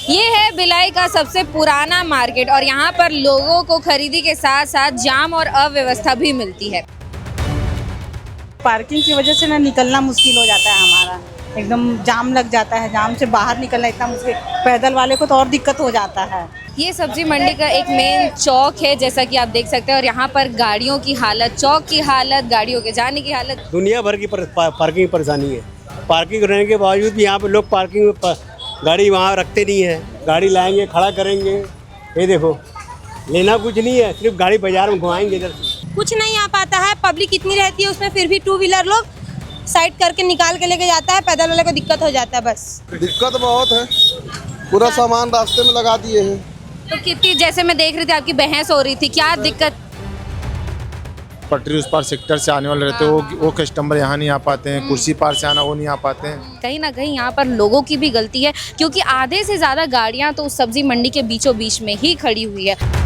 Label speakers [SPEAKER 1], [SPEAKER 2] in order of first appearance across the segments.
[SPEAKER 1] ये है भिलाई का सबसे पुराना मार्केट और यहाँ पर लोगों को खरीदी के साथ साथ जाम और अव्यवस्था भी मिलती है।
[SPEAKER 2] पार्किंग की वजह से ना निकलना मुश्किल हो जाता है हमारा, एकदम जाम लग जाता है। जाम से बाहर निकलना इतना मुश्किल, पैदल वाले को तो और दिक्कत हो जाता है।
[SPEAKER 1] ये सब्जी मंडी का एक मेन चौक है जैसा कि आप देख सकते हैं और यहाँ पर गाड़ियों की हालत, चौक की हालत, गाड़ियों के जाने की हालत,
[SPEAKER 3] दुनिया भर की पार्किंग परेशानी है। पार्किंग रहने के बावजूद भी यहाँ पे लोग पार्किंग में गाड़ी वहाँ रखते नहीं है। गाड़ी लाएंगे, खड़ा करेंगे। ये देखो, लेना कुछ नहीं है, सिर्फ गाड़ी बाजार में घुमाएंगे इधर से।
[SPEAKER 4] कुछ नहीं आ पाता है, पब्लिक इतनी रहती है उसमें, फिर भी टू व्हीलर लोग साइड करके निकाल के लेके जाता है, पैदल वाले को दिक्कत हो जाता है। बस
[SPEAKER 5] दिक्कत बहुत है, पूरा सामान रास्ते में लगा दिए हैं।
[SPEAKER 1] तो कितनी, जैसे मैं देख रही थी आपकी बहस हो रही थी, क्या दिक्कत?
[SPEAKER 6] पटरी उस पार सेक्टर से आने वाले रहते हैं, वो कस्टमर यहाँ नहीं आ पाते हैं। कुर्सी पार से आना वो नहीं आ पाते हैं।
[SPEAKER 1] कहीं ना कहीं यहाँ पर लोगों की भी गलती है क्योंकि आधे से ज़्यादा गाड़ियाँ तो उस सब्जी मंडी के बीचों बीच में ही खड़ी हुई है।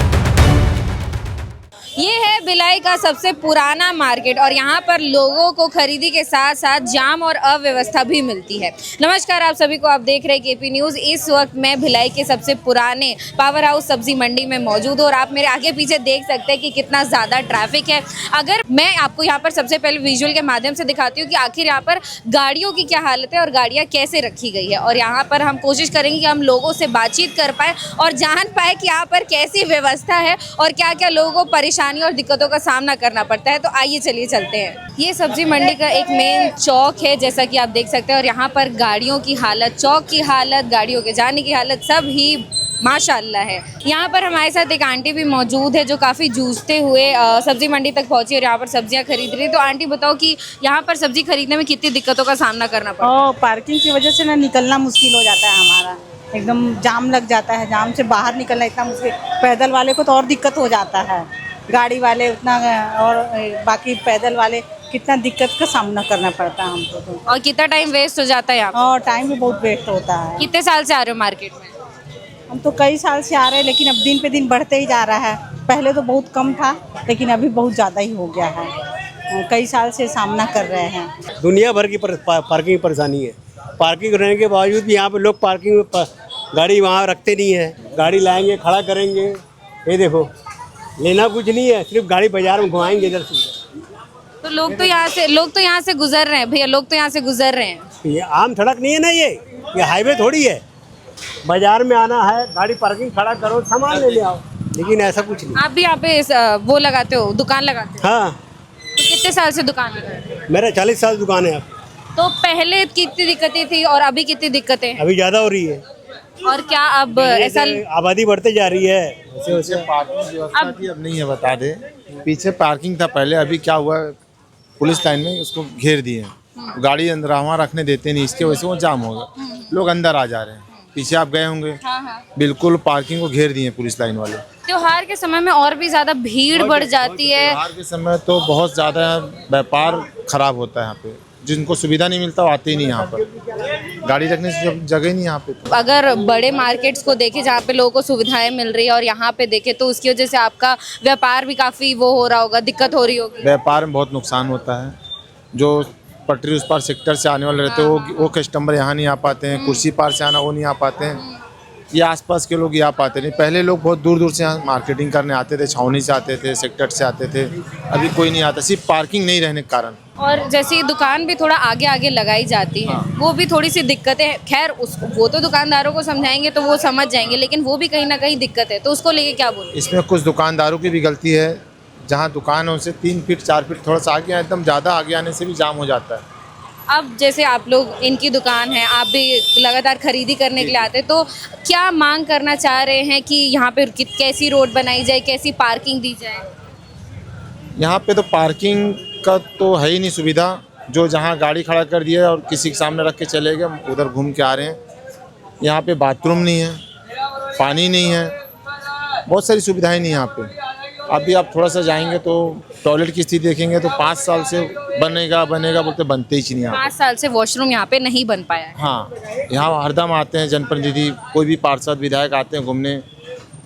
[SPEAKER 1] ये है भिलाई का सबसे पुराना मार्केट और यहाँ पर लोगों को खरीदी के साथ साथ जाम और अव्यवस्था भी मिलती है। नमस्कार आप सभी को, आप देख रहे हैं केपी न्यूज़। इस वक्त मैं भिलाई के सबसे पुराने पावर हाउस सब्जी मंडी में मौजूद हूँ और आप मेरे आगे पीछे देख सकते हैं कि कितना ज़्यादा ट्रैफिक है। अगर मैं आपको यहाँ पर सबसे पहले विजुअल के माध्यम से दिखाती हूँ कि आखिर यहाँ पर गाड़ियों की क्या हालत है और गाड़ियाँ कैसे रखी गई है, और यहाँ पर हम कोशिश करेंगे कि हम लोगों से बातचीत कर पाए और जान पाए कि यहाँ पर कैसी व्यवस्था है और क्या क्या लोगों को परेशानी और दिक्कतों का सामना करना पड़ता है। तो आइए चलिए चलते हैं। ये सब्जी मंडी का एक मेन चौक है जैसा कि आप देख सकते हैं और यहाँ पर गाड़ियों की हालत, चौक की हालत, गाड़ियों के जाने की हालत सब ही माशाल्लाह है। यहाँ पर हमारे साथ एक आंटी भी मौजूद है जो काफ़ी जूझते हुए सब्जी मंडी तक पहुँची और यहाँ पर सब्जियाँ खरीद रही है। तो आंटी बताओ कि यहाँ पर सब्जी खरीदने में कितनी दिक्कतों का सामना करना पड़ता है?
[SPEAKER 2] पार्किंग की वजह से ना निकलना मुश्किल हो जाता है हमारा, एकदम जाम लग जाता है। जाम से बाहर निकलना इतना मुश्किल, पैदल वाले को तो और दिक्कत हो जाता है। गाड़ी वाले उतना, और बाकी पैदल वाले कितना दिक्कत का सामना करना पड़ता है हमको तो।
[SPEAKER 1] और कितना टाइम वेस्ट हो जाता है यहाँ पर?
[SPEAKER 2] और टाइम भी बहुत वेस्ट होता है।
[SPEAKER 1] कितने साल से आ रहे हो मार्केट में?
[SPEAKER 2] हम तो कई साल से आ रहे हैं, लेकिन अब दिन पे दिन बढ़ते ही जा रहा है। पहले तो बहुत कम था, लेकिन अभी बहुत ज़्यादा ही हो गया है। कई साल से सामना कर रहे हैं।
[SPEAKER 3] दुनिया भर की पार्किंग परेशानी है। पार्किंग रहने के बावजूद भी यहाँ पे लोग पार्किंग में गाड़ी वहाँ रखते नहीं है। गाड़ी लाएंगे, खड़ा करेंगे। ये देखो, लेना कुछ नहीं है, सिर्फ गाड़ी बाजार में घुमाएंगे इधर से।
[SPEAKER 1] तो लोग तो यहाँ से गुजर रहे हैं भैया, लोग तो यहाँ से गुजर रहे हैं।
[SPEAKER 3] ये आम सड़क नहीं है ना, ये हाईवे थोड़ी है। बाजार में आना है, गाड़ी पार्किंग खड़ा करो, सामान ले आओ, लेकिन ऐसा कुछ नहीं।
[SPEAKER 1] आप भी यहाँ पे वो लगाते हो, दुकान लगाते हो?
[SPEAKER 3] हाँ,
[SPEAKER 1] तो कितने साल से दुकान लगा रहे हो?
[SPEAKER 3] मेरा 40 साल दुकान है। अब
[SPEAKER 1] तो पहले कितनी दिक्कतें थी और अभी कितनी दिक्कतें हैं?
[SPEAKER 3] अभी ज़्यादा हो रही है।
[SPEAKER 1] और क्या अब ऐसा
[SPEAKER 3] आबादी बढ़ते जा रही है।
[SPEAKER 6] पीछे पार्किंग व्यवस्था थी, अब नहीं है। बता दे, पीछे पार्किंग था पहले, अभी क्या हुआ, पुलिस लाइन में उसको घेर दिए हैं। गाड़ी अंदर वहाँ रखने देते नहीं, इसके वजह से वो जाम होगा, लोग अंदर आ जा रहे हैं। पीछे आप गए होंगे, बिल्कुल पार्किंग को घेर दिए पुलिस लाइन वाले।
[SPEAKER 1] त्योहार के समय में और भी ज्यादा भीड़ बढ़ जाती है।
[SPEAKER 6] त्योहार के समय तो बहुत ज़्यादा व्यापार खराब होता है यहाँ पे। जिनको सुविधा नहीं मिलता वो आते ही नहीं यहाँ पर, गाड़ी रखने से जगह नहीं यहाँ पे।
[SPEAKER 1] अगर बड़े मार्केट्स को देखें जहाँ पे लोगों को सुविधाएं मिल रही है और यहाँ पे देखें तो उसकी वजह से आपका व्यापार भी काफ़ी वो हो रहा होगा, दिक्कत हो रही होगी।
[SPEAKER 6] व्यापार में बहुत नुकसान होता है। जो पटरी उस पार सेक्टर से आने वाले रहते हैं, वो कस्टमर यहाँ नहीं आ पाते हैं। कुर्सी पार से आना वो नहीं आ पाते हैं। ये आसपास के लोग यहाँ पाते नहीं। पहले लोग बहुत दूर दूर से यहाँ मार्केटिंग करने आते थे, छावनी से आते थे, सेक्टर से आते थे। अभी कोई नहीं आता, सिर्फ पार्किंग नहीं रहने के कारण।
[SPEAKER 1] और जैसे दुकान भी थोड़ा आगे आगे लगाई जाती है, वो भी थोड़ी सी दिक्कतें। खैर वो तो दुकानदारों को समझाएंगे तो वो समझ जाएंगे, लेकिन वो भी कहीं ना कहीं दिक्कत है। तो उसको लेके क्या बोलें?
[SPEAKER 6] इसमें कुछ दुकानदारों की भी गलती है। जहाँ दुकान है उनसे 3 फीट 4 फीट थोड़ा सा आगे, एकदम ज़्यादा आगे आने से भी जाम हो जाता है।
[SPEAKER 1] अब जैसे आप लोग, इनकी दुकान है, आप भी लगातार खरीदी करने के लिए आते हैं, तो क्या मांग करना चाह रहे हैं कि यहाँ पे कैसी रोड बनाई जाए, कैसी पार्किंग दी जाए?
[SPEAKER 6] यहाँ पे तो पार्किंग का तो है ही नहीं सुविधा। जो जहाँ गाड़ी खड़ा कर दिया और किसी के सामने रख के चले गए, उधर घूम के आ रहे हैं। यहाँ पे बाथरूम नहीं है, पानी नहीं है, बहुत सारी सुविधाएं नहीं यहाँ पे। अभी आप थोड़ा सा जाएंगे तो टॉयलेट की स्थिति देखेंगे तो 5 साल से बनेगा बोलते बनते ही नहीं।
[SPEAKER 1] 5 साल से वॉशरूम यहाँ पे नहीं बन पाया है।
[SPEAKER 6] हाँ, यहाँ हरदम आते हैं जनप्रतिनिधि, कोई भी पार्षद विधायक आते हैं घूमने,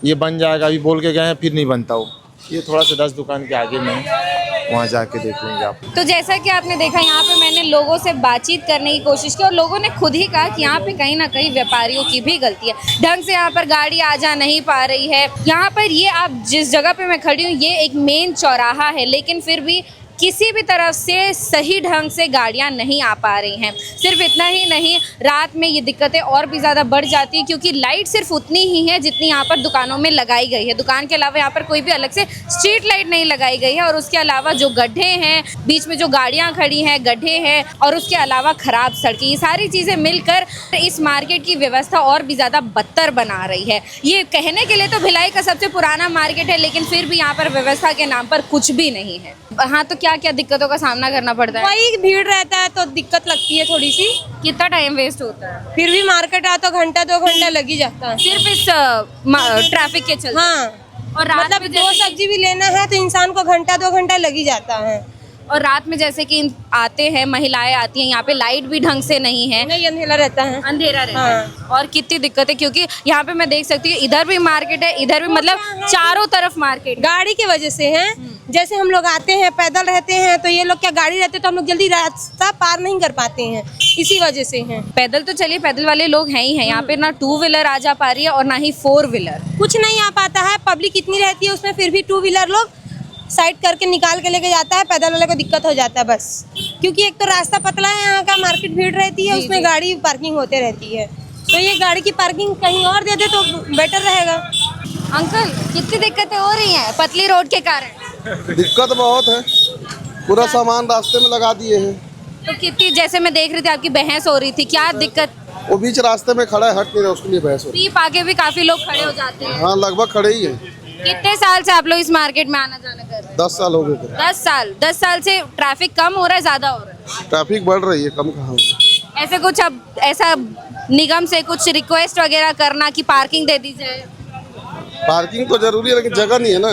[SPEAKER 6] ये बन जाएगा अभी बोल के गए हैं, फिर नहीं बनता वो। ये थोड़ा सा 10 दुकान के आगे में है, वहाँ जाके देख लेंगे आप।
[SPEAKER 1] तो जैसा कि आपने देखा, यहाँ पे मैंने लोगों से बातचीत करने की कोशिश की और लोगों ने खुद ही कहा कि यहाँ पे कहीं ना कहीं व्यापारियों की भी गलती है, ढंग से यहाँ पर गाड़ी आ जा नहीं पा रही है। यहाँ पर ये आप जिस जगह पे मैं खड़ी हूँ ये एक मेन चौराहा है, लेकिन फिर भी किसी भी तरफ से सही ढंग से गाड़ियां नहीं आ पा रही हैं। सिर्फ इतना ही नहीं, रात में ये दिक्कतें और भी ज़्यादा बढ़ जाती हैं क्योंकि लाइट सिर्फ उतनी ही है जितनी यहाँ पर दुकानों में लगाई गई है। दुकान के अलावा यहाँ पर कोई भी अलग से स्ट्रीट लाइट नहीं लगाई गई है और उसके अलावा जो गड्ढे हैं, बीच में जो गाड़ियाँ खड़ी हैं, गड्ढे हैं और उसके अलावा ख़राब सड़कें, ये सारी चीज़ें मिलकर इस मार्केट की व्यवस्था और भी ज़्यादा बदतर बना रही है। ये कहने के लिए तो भिलाई का सबसे पुराना मार्केट है, लेकिन फिर भी यहाँ पर व्यवस्था के नाम पर कुछ भी नहीं है। हाँ, तो क्या क्या दिक्कतों का सामना करना पड़ता है?
[SPEAKER 4] वही भीड़ रहता है तो दिक्कत लगती है थोड़ी सी।
[SPEAKER 1] कितना टाइम वेस्ट होता है
[SPEAKER 4] फिर भी मार्केट आओ तो घंटा 2 घंटा लग ही जाता है।
[SPEAKER 1] सिर्फ इस ट्रैफिक के चलते?
[SPEAKER 4] हाँ,
[SPEAKER 1] और रात
[SPEAKER 4] मतलब
[SPEAKER 1] में
[SPEAKER 4] 2
[SPEAKER 1] जैसे
[SPEAKER 4] सब्जी भी लेना है तो इंसान को घंटा 2 घंटा लग ही जाता है।
[SPEAKER 1] और रात में जैसे कि आते हैं, महिलाएं आती हैं, यहाँ पे लाइट भी ढंग से नहीं है,
[SPEAKER 4] नहीं, अंधेरा रहता है।
[SPEAKER 1] अंधेरा रहता है और कितनी दिक्कत है क्योंकि यहाँ पे मैं देख सकती हूँ इधर भी मार्केट है, इधर भी, मतलब चारों तरफ मार्केट।
[SPEAKER 4] गाड़ी की वजह से है। जैसे हम लोग आते हैं, पैदल रहते हैं, तो ये लोग क्या गाड़ी रहते तो हम लोग जल्दी रास्ता पार नहीं कर पाते हैं, इसी वजह से है।
[SPEAKER 1] पैदल तो चलिए, पैदल वाले लोग हैं ही हैं, यहाँ पे ना 2 व्हीलर आ जा पा रही है और ना ही 4 व्हीलर।
[SPEAKER 4] कुछ नहीं आ पाता है, पब्लिक इतनी रहती है उसमें, फिर भी 2 व्हीलर लोग साइड करके निकाल के लेके जाता है, पैदल वाले को दिक्कत हो जाता है बस। क्योंकि एक तो रास्ता पतला है, यहाँ का मार्केट भीड़ रहती है, उसमें गाड़ी पार्किंग होते रहती है, तो ये गाड़ी की पार्किंग कहीं और दे दे तो बेटर रहेगा।
[SPEAKER 1] अंकल, कितनी दिक्कतें हो रही हैं पतली रोड के कारण?
[SPEAKER 5] दिक्कत बहुत है, पूरा सामान रास्ते में लगा दिए हैं।
[SPEAKER 1] तो कितनी, जैसे मैं देख रही थी आपकी बहस हो रही थी, क्या दिक्कत?
[SPEAKER 5] वो बीच रास्ते में खड़ा है, हट नहीं रहा, उसके लिए बहस हो रही
[SPEAKER 1] पीप आके भी काफी लोग खड़े हो जाते हैं।
[SPEAKER 5] है। हाँ, लगभग खड़े ही है।
[SPEAKER 1] कितने साल से आप लोग इस मार्केट में आना जाना कर रहे हैं?
[SPEAKER 5] 10 साल हो गए थे।
[SPEAKER 1] 10 साल से ट्रैफिक कम हो रहा है, ज्यादा हो रहा है?
[SPEAKER 5] ट्रैफिक बढ़ रही है, कम कहाँ हो रही है।
[SPEAKER 1] ऐसे कुछ, अब ऐसा निगम से कुछ रिक्वेस्ट वगैरह करना कि पार्किंग दे दी जाए?
[SPEAKER 5] पार्किंग तो जरूरी है, लेकिन जगह नहीं है ना,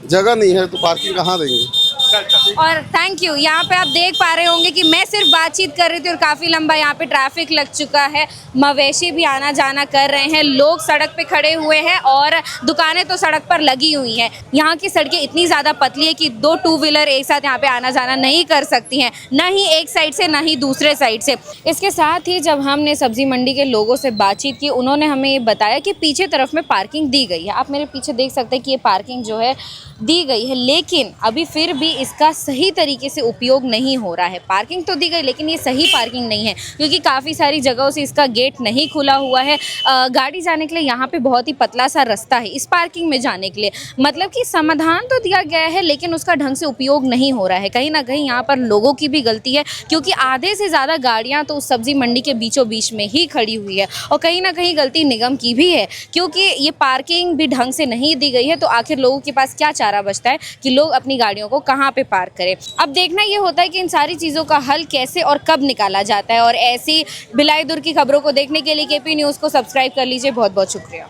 [SPEAKER 5] जगह नहीं है तो पार्किंग कहाँ देंगे।
[SPEAKER 1] और थैंक यू, यहाँ पे आप देख पा रहे होंगे कि मैं सिर्फ बातचीत कर रही थी और काफ़ी लंबा यहाँ पे ट्रैफिक लग चुका है। मवेशी भी आना जाना कर रहे हैं, लोग सड़क पे खड़े हुए हैं और दुकानें तो सड़क पर लगी हुई हैं। यहाँ की सड़कें इतनी ज़्यादा पतली है कि 2 2 व्हीलर एक साथ यहाँ पे आना जाना नहीं कर सकती हैं, ना ही एक साइड से ना ही दूसरे साइड से। इसके साथ ही जब हमने सब्जी मंडी के लोगों से बातचीत की, उन्होंने हमें ये बताया कि पीछे तरफ में पार्किंग दी गई है। आप मेरे पीछे देख सकते हैं कि ये पार्किंग जो है दी गई है, लेकिन अभी फिर भी इसका सही तरीके से उपयोग नहीं हो रहा है। पार्किंग तो दी गई लेकिन ये सही पार्किंग नहीं है क्योंकि काफ़ी सारी जगहों से इसका गेट नहीं खुला हुआ है। गाड़ी जाने के लिए यहाँ पे बहुत ही पतला सा रास्ता है इस पार्किंग में जाने के लिए। मतलब कि समाधान तो दिया गया है लेकिन उसका ढंग से उपयोग नहीं हो रहा है। कहीं ना कहीं यहाँ पर लोगों की भी गलती है क्योंकि आधे से ज़्यादा गाड़ियाँ तो उस सब्जी मंडी के बीचों बीच में ही खड़ी हुई है और कहीं ना कहीं गलती निगम की भी है क्योंकि ये पार्किंग भी ढंग से नहीं दी गई है। तो आखिर लोगों के पास क्या चारा बचता है कि लोग अपनी गाड़ियों को कहाँ पे पार्क करें। अब देखना ये होता है कि इन सारी चीज़ों का हल कैसे और कब निकाला जाता है। और ऐसी भिलाई दुर्ग की खबरों को देखने के लिए केपी न्यूज़ को सब्सक्राइब कर लीजिए। बहुत बहुत शुक्रिया।